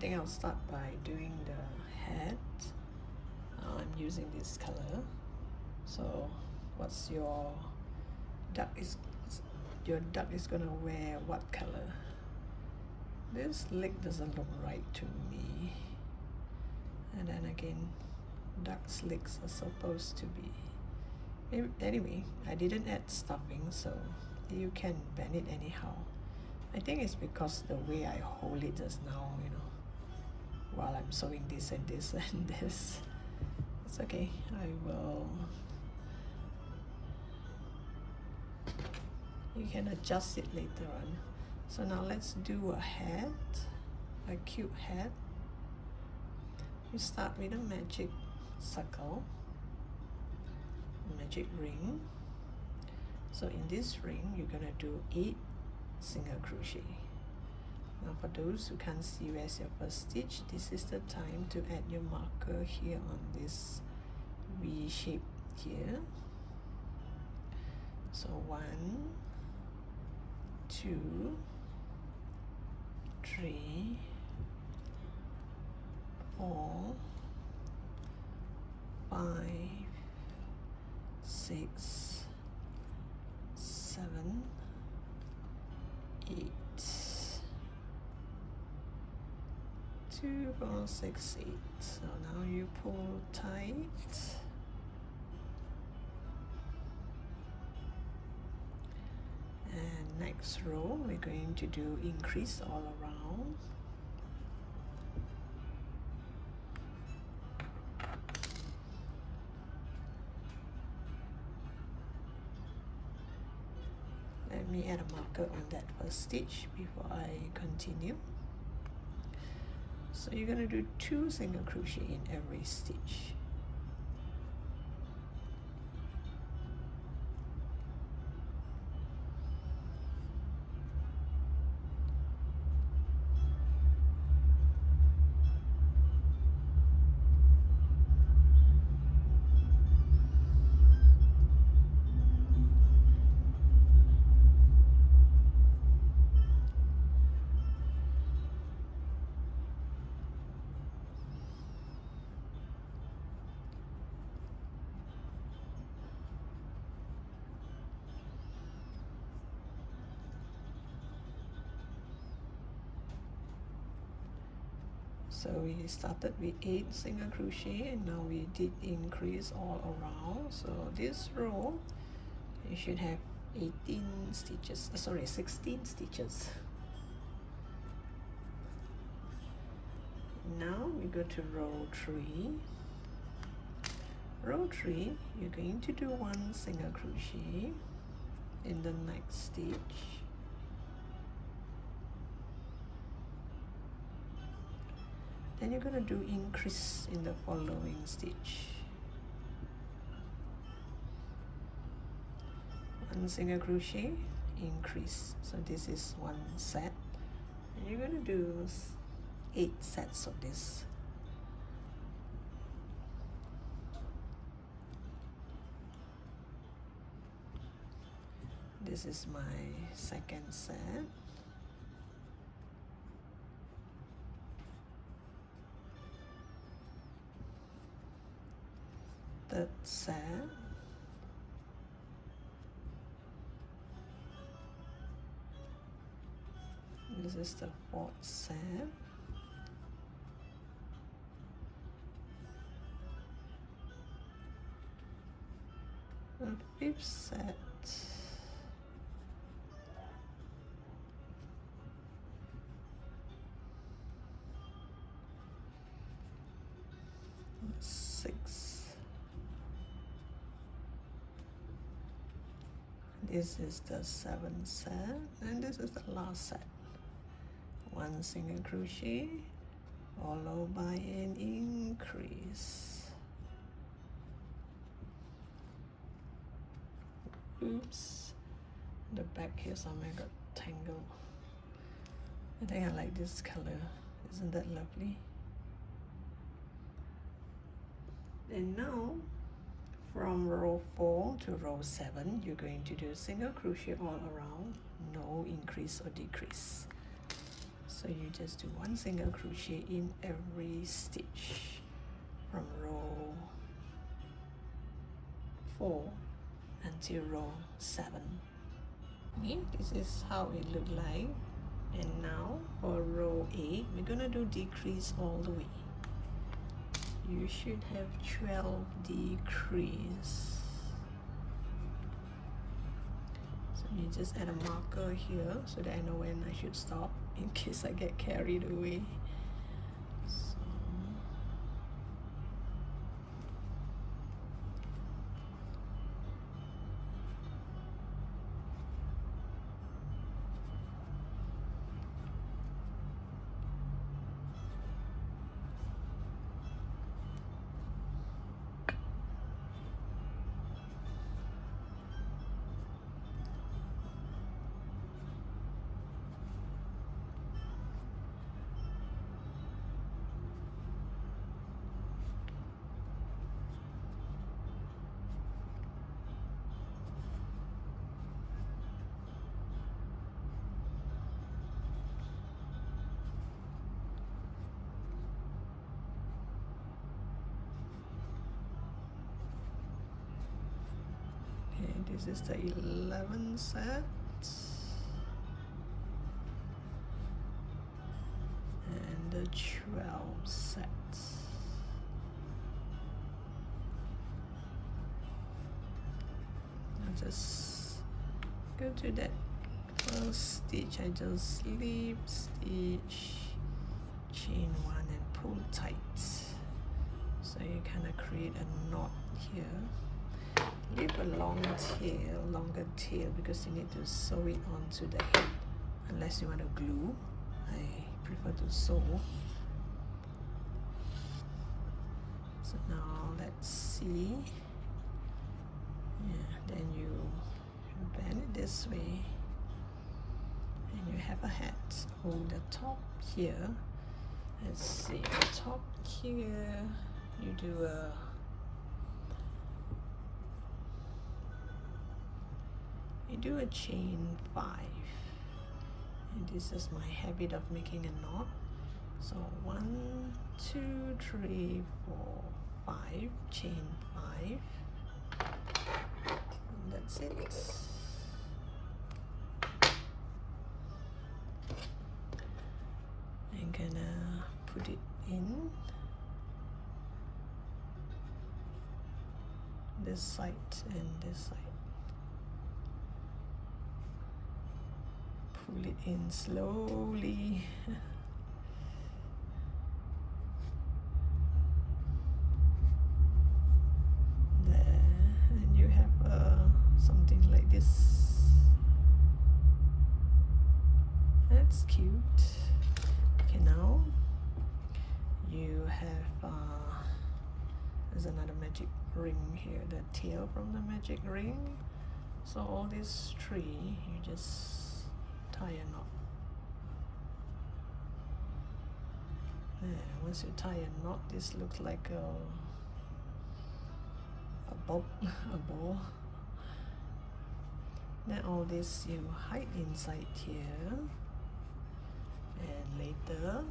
think I'll start by doing the head. I'm using this color. So what's your duck is gonna wear what color? This leg doesn't look right to me. And then again, duck's legs are supposed to be. Anyway, I didn't add stuffing, so you can bend it anyhow. I think it's because the way I hold it just now, you know, while I'm sewing this and this and this. It's okay, I will. You can adjust it later on. So now let's do a head, a cute head. You start with a magic circle, magic ring. So in this ring, you're gonna do 8 single crochet. Now for those who can't see where's your first stitch, this is the time to add your marker here on this V shape here. So 1, 2, 3, 4, 5, 6, 7, 8. 2, 4, 6, 8. So now you pull tight. And next row, we're going to do increase all around. Let me add a marker on that first stitch before I continue. So you're going to do 2 single crochet in every stitch. So we started with 8 single crochet and now we did increase all around. So this row you should have 18 stitches, sorry, 16 stitches. Now we go to row 3. Row 3, you're going to do 1 single crochet in the next stitch. Then you're going to do increase in the following stitch. 1 single crochet, increase. So this is 1 set. And you're going to do 8 sets of this. This is my second set. Third set. This is the 4th set. The 5th set. The 6th. This is the 7th set, and this is the last set. 1 single crochet followed by an increase. Oops, the back here somewhere got tangled. I think I like this color. Isn't that lovely? And now from row 4 to row 7, you're going to do single crochet all around, no increase or decrease. So you just do 1 single crochet in every stitch from row 4 until row 7. Okay, this is how it look like. And now for row 8, we're gonna do decrease all the way. You should have 12 decrease. So you just add a marker here so that I know when I should stop in case I get carried away. So, this is the 11 set. And the 12 sets. I'll just go to that first stitch. I just slip stitch, chain 1 and pull tight. So you kind of create a knot here. Leave a longer tail because you need to sew it onto the head. Unless you want to glue, I prefer to sew. So now let's see. Yeah, then you bend it this way, and you have a hat. Hold the top here. Let's see, the top here. You do a chain 5, and this is my habit of making a knot. So 1 2 3 4 5, chain 5, and that's it. I'm gonna put it in this side and this side. Pull it in slowly. There, and you have something like this. That's cute. Okay, now you have there's another magic ring here, the tail from the magic ring. So all these 3, you just tie a knot. There, once you tie a knot, this looks like a bob, a ball. Then all this you hide inside here, and later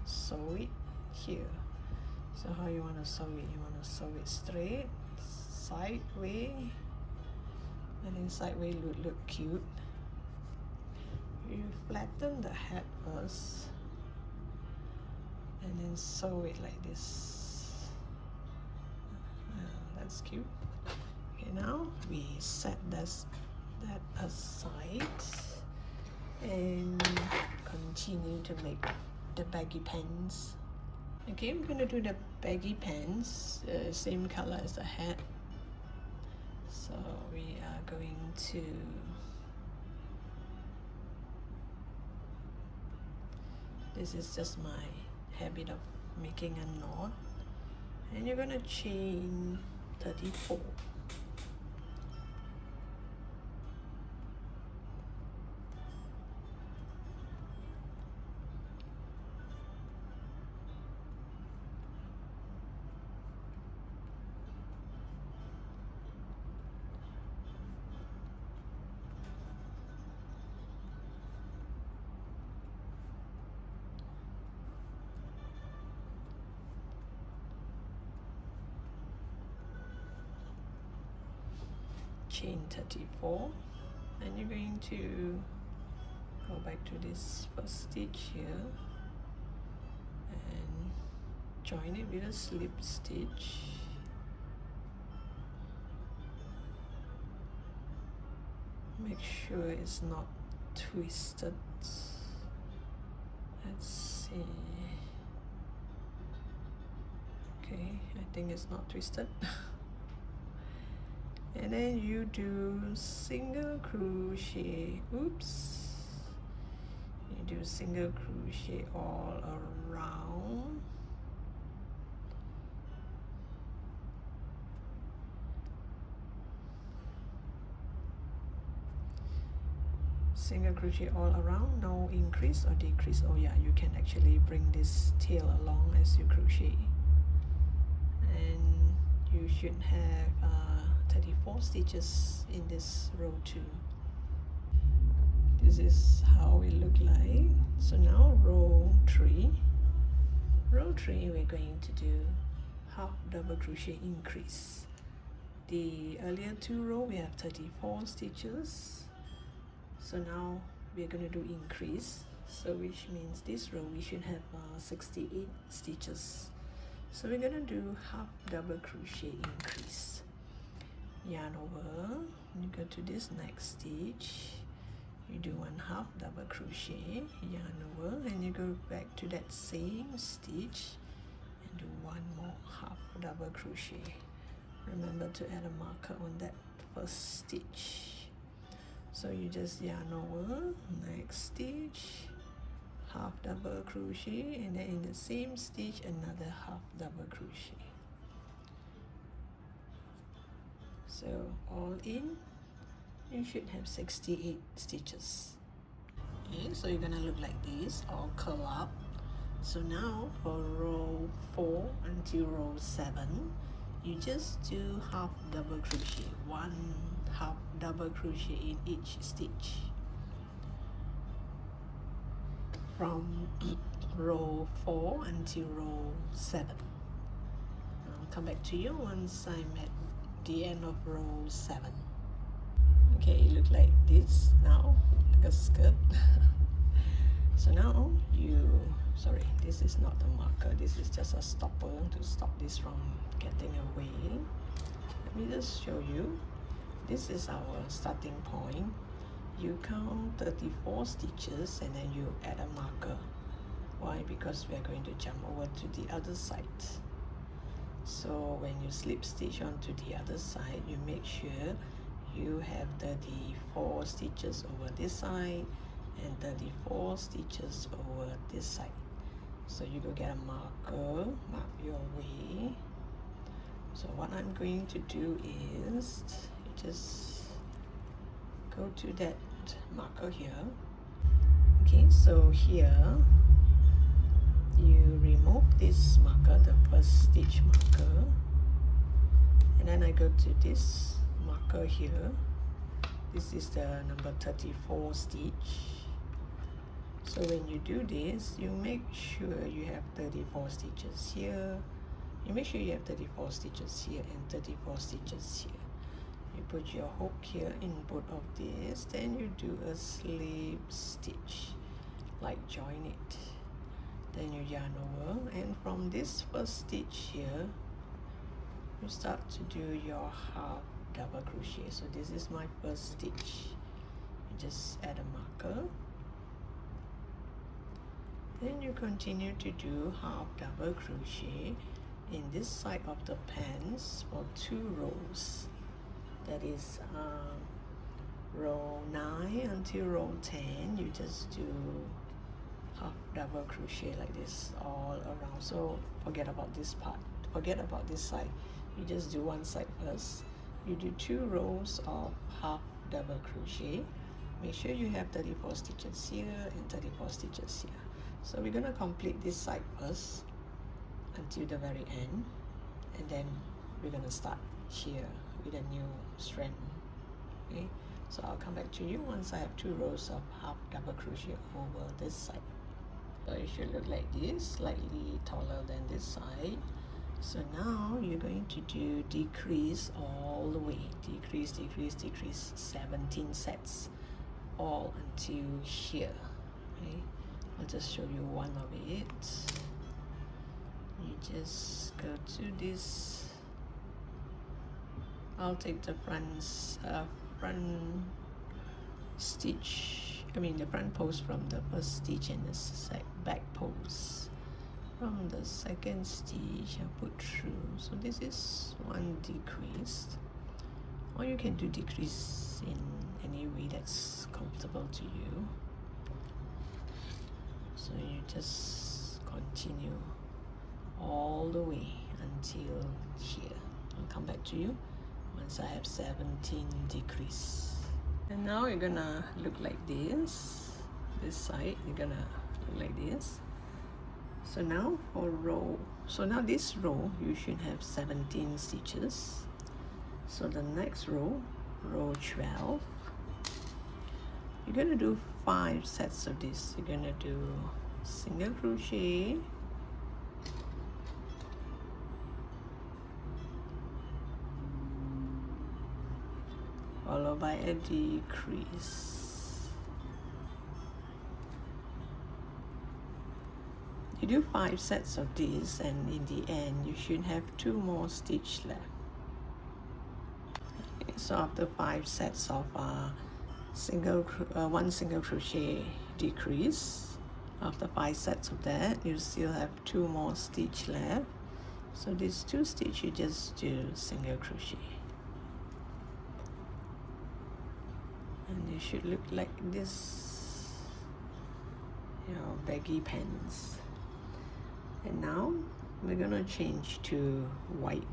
sew it here. So how you want to sew it? You want to sew it straight, sideways. I think sideways would look cute. You flatten the hat first, and then sew it like this. That's cute. Okay, now we set that aside and continue to make the baggy pants. Okay, I'm gonna do the baggy pants, same color as the hat. So we are going to this is just my habit of making a knot, and you're gonna chain 34. chain 34, and you're going to go back to this first stitch here and join it with a slip stitch. Make sure it's not twisted. Let's see. Okay, I think it's not twisted. And then you do single crochet. Oops. You do single crochet all around. Single crochet all around, no increase or decrease. Oh yeah, you can actually bring this tail along as you crochet, and you should have 34 stitches in this row 2. This is how it look like. So now row 3, we're going to do half double crochet increase. The earlier 2 row we have 34 stitches. So now we're going to do increase, so which means this row we should have 68 stitches. So we're going to do half double crochet increase. Yarn over, you go to this next stitch, you do 1/2 double crochet, yarn over, and you go back to that same stitch and do 1 more half double crochet. Remember to add a marker on that first stitch. So you just yarn over, next stitch, half double crochet, and then in the same stitch another half double crochet. So all in, you should have 68 stitches. Okay, so you're gonna look like this, all curl up. So now for row 4 until row 7, you just do half double crochet, 1 half double crochet in each stitch. From row 4 until row 7. I'll come back to you once I'm at the end of row 7. Okay, it looks like this now, like a skirt. So now sorry, this is not a marker, this is just a stopper to stop this from getting away. Let me just show you. This is our starting point. You count 34 stitches and then you add a marker. Why? Because we are going to jump over to the other side. So when you slip stitch onto the other side, you make sure you have 34 stitches over this side and 34 stitches over this side. So you go get a marker, mark your way. So what I'm going to do is just go to that marker here. Okay, so here you remove this marker, the first stitch marker, and then I go to this marker here. This is the number 34 stitch. So when you do this, you make sure you have 34 stitches here. You make sure you have 34 stitches here and 34 stitches here. You put your hook here in both of these, then you do a slip stitch, like join it. Then you yarn over, and from this first stitch here, you start to do your half double crochet. So this is my first stitch. You just add a marker. Then you continue to do half double crochet in this side of the pants for 2 rows. That is row 9 until row 10. You just do half double crochet like this all around. So forget about this part, forget about this side. You just do one side first. You do 2 rows of half double crochet. Make sure you have 34 stitches here and 34 stitches here. So we're gonna complete this side first until the very end, and then we're gonna start here with a new strand. Okay, so I'll come back to you once I have 2 rows of half double crochet over this side. So it should look like this, slightly taller than this side. So now you're going to do decrease all the way, decrease, decrease, decrease, 17 sets, all until here. Okay, I'll just show you one of it. You just go to this. I'll take the front stitch, the front post from the first stitch and the back post from the second stitch I put through. So this is one decreased, or you can do decrease in any way that's comfortable to you. So you just continue all the way until here. I'll come back to you once I have 17 decrease. And now you're gonna look like this side, you're gonna look like this. So now for row, so now this row you should have 17 stitches. So the next row, row 12, you're gonna do 5 sets of this. You're gonna do single crochet, followed by a decrease. You do 5 sets of this, and in the end you should have 2 more stitch left. Okay, so after 5 sets of one single crochet decrease, after 5 sets of that you still have 2 more stitch left. So these 2 stitch you just do single crochet, and you should look like this, baggy pants. And now we're gonna change to white